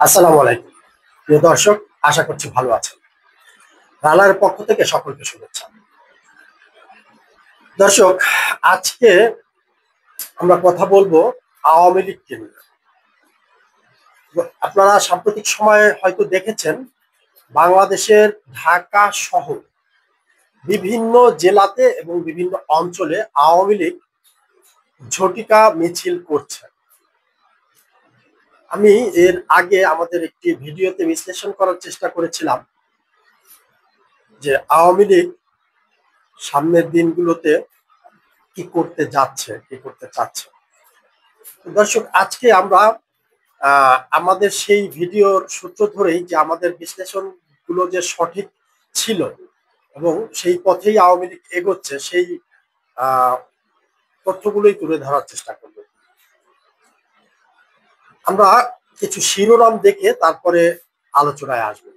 আসসালামু আলাইকুম প্রিয় দর্শক, আশা করছি ভালো আছেন। রানার পক্ষ থেকে সকলকে শুভেচ্ছা। দর্শক, আজকে আমরা কথা বলবো আওয়ামী লীগকে নিয়ে। আপনারা সাম্প্রতিক সময়ে হয়তো দেখেছেন, বাংলাদেশের ঢাকা সহ বিভিন্ন জেলাতে এবং বিভিন্ন অঞ্চলে আওয়ামী লীগ ঝটিকা মিছিল করছে। আমি এর আগে আমাদের একটি ভিডিওতে বিশ্লেষণ করার চেষ্টা করেছিলাম যে আওয়ামী লীগ সামনের দিনগুলোতে কি করতে যাচ্ছে, কি করতে চাচ্ছে। দর্শক, আজকে আমরা আমাদের সেই ভিডিওর সূত্র ধরেই যে আমাদের বিশ্লেষণ গুলো যে সঠিক ছিল এবং সেই পথেই আওয়ামী লীগ এগোচ্ছে, সেই তথ্যগুলোই তুলে ধরার চেষ্টা করব। আমরা কিছু শিরোনাম দেখে তারপরে আলোচনায় আসবো।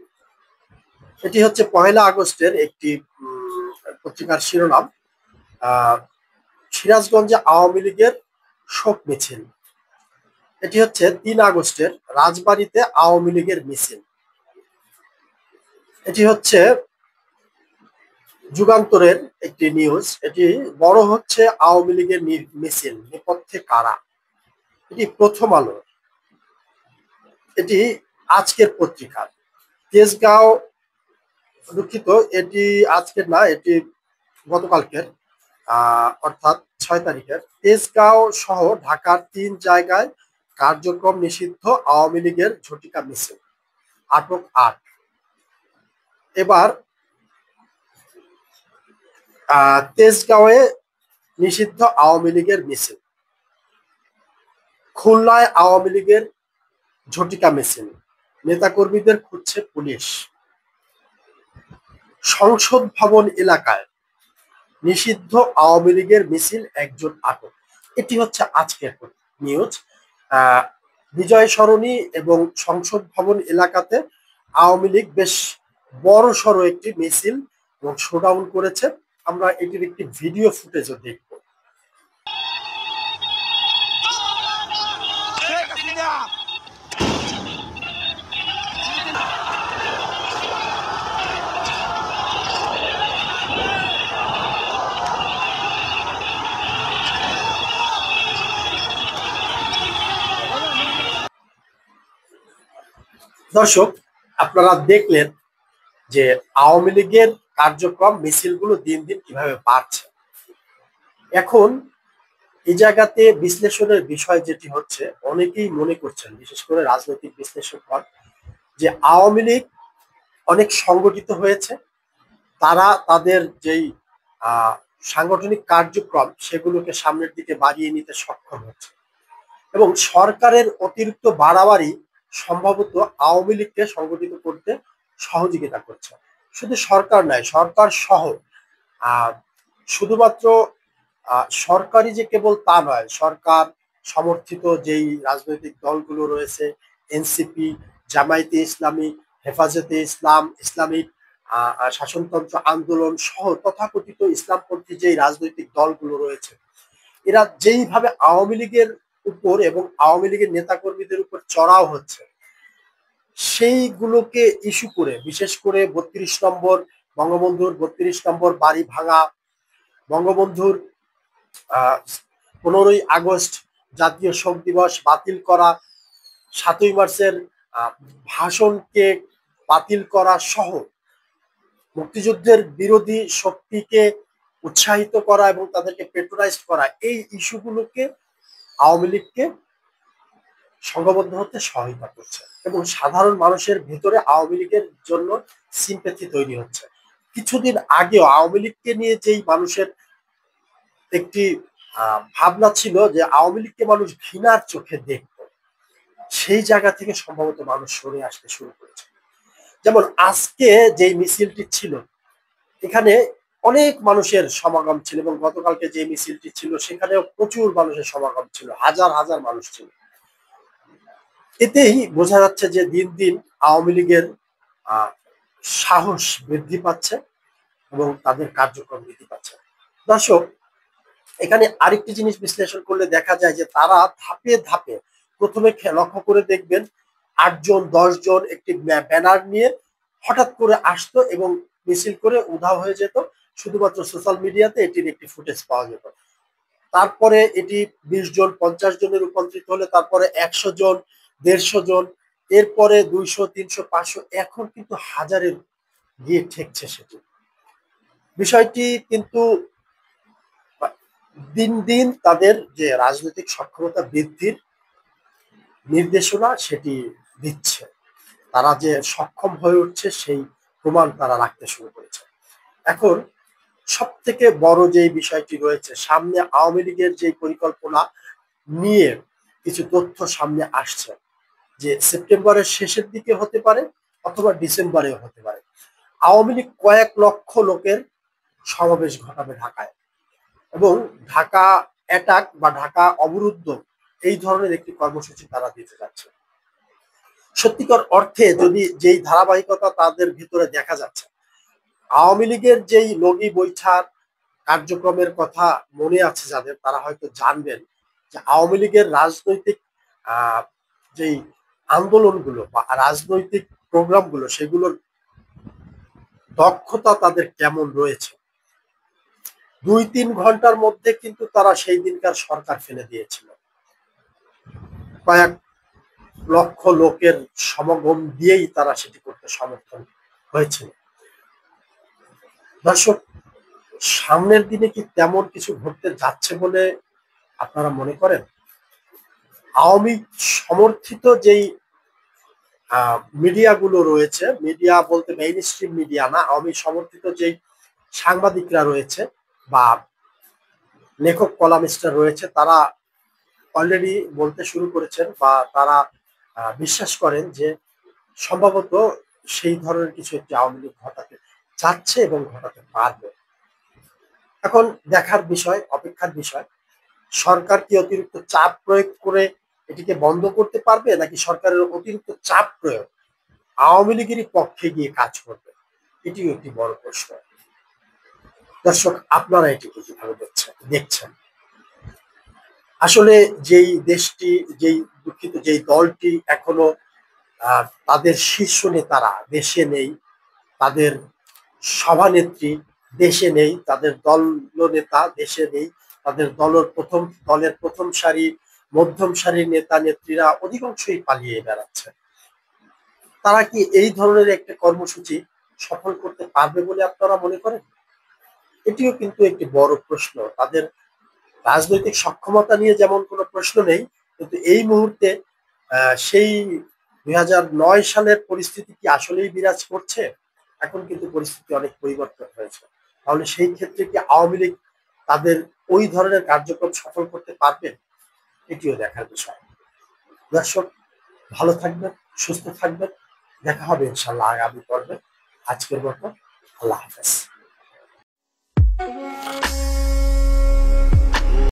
এটি হচ্ছে 1 আগস্টের একটি পত্রিকার শিরোনাম, সিরাজগঞ্জে আওয়ামী লীগের শোক মিছিল। এটি হচ্ছে 3 আগস্টের রাজবাড়ীতে আওয়ামী লীগের মিছিল। এটি হচ্ছে যুগান্তরের একটি নিউজ। এটি বড় হচ্ছে আওয়ামী লীগের মিছিল, নেপথ্যে কারা। এটি প্রথম আলো, এটি আজকের পত্রিকা। তেজগাঁও, দুঃখিত, এটি আজকের না, এটি গতকালকের, অর্থাৎ 6 তারিখের। তেজগাঁও সহ ঢাকার 3 জায়গায় কার্যক্রম নিষিদ্ধ আওয়ামী লীগের ঝটিকা মিছিল, আটক 8। এবার তেজগাঁওয়ে নিষিদ্ধ আওয়ামী লীগের মিছিল, খুলনায় আওয়ামী লীগের ঝটিকা মিছিল, নেতাকর্মীদের খুঁজছে পুলিশ। সংসদ ভবন এলাকায় নিষিদ্ধ আওয়ামী লীগের মিছিল, 1 জন আটক। এটি হচ্ছে আজকের নিউজ। বিজয় সরণি এবং সংসদ ভবন এলাকাতে আওয়ামী লীগ বেশ বড় সড়ো একটি মিছিল এবং শোডাউন করেছে। আমরা এটির একটি ভিডিও ফুটেজও দেখব। দর্শক, আপনারা দেখলেন যে আওয়ামী লীগের কার্যক্রম, মিছিলগুলো দিন দিন কিভাবে বাড়ছে। এখন এই জায়গাতে বিশ্লেষণের বিষয় যেটি হচ্ছে, অনেকেই মনে করছেন, বিশেষ করে রাজনৈতিক বিশ্লেষকগণ, যে আওয়ামী লীগ অনেক সংগঠিত হয়েছে। তারা তাদের যেই সাংগঠনিক কার্যক্রম সেগুলোকে সামনের দিকে বাড়িয়ে নিতে সক্ষম হচ্ছে এবং সরকারের অতিরিক্ত বাড়াবাড়ি সম্ভবত আওয়ামী লীগকে সংগঠিত করতে সহযোগিতা করছে। শুধু সরকার নয়, সরকার সহ শুধুমাত্র সরকারি যে কেবল তা নয়, সরকার সমর্থিত যেই রাজনৈতিক দলগুলো রয়েছে, এনসিপি, জামায়াতে ইসলামী, হেফাজতে ইসলাম, ইসলামিক শাসনতন্ত্র আন্দোলন সহ তথাকথিত ইসলামপন্থী যেই রাজনৈতিক দলগুলো রয়েছে, এরা যেইভাবে আওয়ামী লীগের উপর এবং আওয়ামী লীগের নেতাকর্মীদের উপর চড়াও হচ্ছে, সেইগুলোকে ইস্যু করে, বিশেষ করে 32 নম্বর বঙ্গবন্ধুর 32 নম্বর বাড়ি ভাঙা, বঙ্গবন্ধুর 15ই আগস্ট জাতীয় শোক দিবস বাতিল করা, 7ই মার্চের ভাষণকে বাতিল করা সহ মুক্তিযুদ্ধের বিরোধী শক্তিকে উৎসাহিত করা এবং তাদেরকে পেট্রোনাইজ করা, এই ইস্যুগুলোকে আওয়ামী লীগকে সংঘবদ্ধ হতে সহায়তা করছে এবং সাধারণ মানুষের ভিতরে আওয়ামী লীগের জন্য সিম্প্যাথি তৈরি হচ্ছে। কিছুদিন আগেও আওয়ামী লীগকে নিয়ে যেই মানুষের একটি ভাবনা ছিল যে আওয়ামী লীগকে মানুষ ঘৃণার চোখে দেখত, সেই জায়গা থেকে সম্ভবত মানুষ সরে আসতে শুরু করেছে। যেমন আজকে যেই মিছিলটি ছিল, এখানে অনেক মানুষের সমাগম ছিল এবং গতকালকে যে মিছিলটি ছিল সেখানেও প্রচুর মানুষের সমাগম ছিল, হাজার হাজার মানুষ ছিল। এতেই বোঝা যাচ্ছে যে দিন দিন আওয়ামী লীগের সাহস বৃদ্ধি পাচ্ছে এবং তাদের কার্যক্রম বৃদ্ধি পাচ্ছে। দর্শক, এখানে আরেকটি জিনিস বিশ্লেষণ করলে দেখা যায় যে তারা ধাপে ধাপে, প্রথমে লক্ষ্য করে দেখবেন 8 জন 10 জন একটি ব্যানার নিয়ে হঠাৎ করে আসতো এবং মিছিল করে উধাও হয়ে যেত। শুধুমাত্র সোশ্যাল মিডিয়াতে এটির একটি ফুটেজ পাওয়া যেত। তারপরে এটি 20 জন 50 জনে রূপান্তরিত হলে তারপরে 100 জন 150 জন, এরপরে 200 300 500, এখন কিন্তু হাজারে গিয়ে ঠেকছে সেটি। বিষয়টি কিন্তু দিন দিন তাদের যে রাজনৈতিক সক্ষমতা বৃদ্ধির নির্দেশনা সেটি দিচ্ছে। তারা যে সক্ষম হয়ে উঠছে সেই প্রমাণ তারা রাখতে শুরু করেছে। এখন সব থেকে বড় যে বিষয়টি রয়েছে, সামনে আওয়ামী লীগের যে পরিকল্পনা নিয়ে কিছু তথ্য সামনে আসছে যে সেপ্টেম্বরের শেষের দিকে হতে পারে অথবা ডিসেম্বরেও হতে পারে। আওয়ামী লীগ কয়েক লক্ষ লোকের সমাবেশ ঘটাবে ঢাকায় এবং ঢাকা অ্যাটাক বা ঢাকা অবরুদ্ধ এই ধরনের একটি কর্মসূচি তারা দিতে যাচ্ছে। সত্যিকার অর্থে যদি যেই ধারাবাহিকতা তাদের ভিতরে দেখা যাচ্ছে, আওয়ামী লীগের যেই লগি বৈঠার কার্যক্রমের কথা মনে আছে যাদের, তারা হয়তো জানবেন যে আওয়ামী লীগের রাজনৈতিক যেই আন্দোলনগুলো বা রাজনৈতিক প্রোগ্রামগুলো সেগুলোর দক্ষতা তাদের কেমন রয়েছে। 2-3 ঘন্টার মধ্যে কিন্তু তারা সেই দিনকার সরকার ফেলে দিয়েছিল। কয়েক লক্ষ লোকের সমাগম দিয়েই তারা সেটি করতে সমর্থন হয়েছিল। দর্শক, সামনের দিনে কি তেমন কিছু ঘটতে যাচ্ছে বলে আপনারা মনে করেন? আওয়ামী সমর্থিত যেই মিডিয়াগুলো রয়েছে, মিডিয়া বলতে মেইন স্ট্রিম মিডিয়া না, আওয়ামী সমর্থিত যেই সাংবাদিকরা রয়েছে বা লেখক কলামিস্টরা রয়েছে, তারা অলরেডি বলতে শুরু করেছেন বা তারা বিশ্বাস করেন যে সম্ভবত সেই ধরনের কিছু একটি আওয়ামী লীগ ঘটাতে চাচ্ছে এবং ঘটাতে পারবে। এখন দেখার বিষয়, অপেক্ষার বিষয়, সরকার কি অতিরিক্ত চাপ প্রয়োগ করে এটিকে বন্ধ করতে পারবে নাকি সরকারের অতিরিক্ত চাপ প্রয়োগ আওয়ামী লীগেরই পক্ষে গিয়ে কাজ করবে, এটিও একটি বড় প্রশ্ন। দর্শক, আপনারা এটিকে কিভাবে দেখছেন? আসলে যেই দেশটি, যেই দলটি এখনো তাদের শীর্ষ নেতারা দেশে নেই, তাদের সভানেত্রী দেশে নেই, তাদের দল নেতা দেশে নেই, তাদের দলের প্রথম সারি মধ্যম সারির নেতা নেত্রীরা অধিকাংশই পালিয়ে বেড়াচ্ছে। তারা কি এই ধরনের একটা কর্মসূচি সফল করতে পারবে বলে আপনারা মনে করেন? এটিও কিন্তু একটি বড় প্রশ্ন। তাদের রাজনৈতিক সক্ষমতা নিয়ে যেমন কোনো প্রশ্ন নেই, কিন্তু এই মুহূর্তে সেই 2009 সালের পরিস্থিতি কি আসলেই বিরাজ করছে? এখন কিন্তু পরিস্থিতি অনেক পরিবর্তন হয়েছে। তাহলে সেই ক্ষেত্রে কি আওয়ামী লীগ তাদের ওই ধরনের কার্যক্রম সফল করতে পারবে? এটিও দেখার বিষয়। দর্শক, ভালো থাকবেন, সুস্থ থাকবেন। দেখা হবে ইনশাল্লাহ আগামী পর্বে। আজকের মতো আল্লাহ হাফেজ।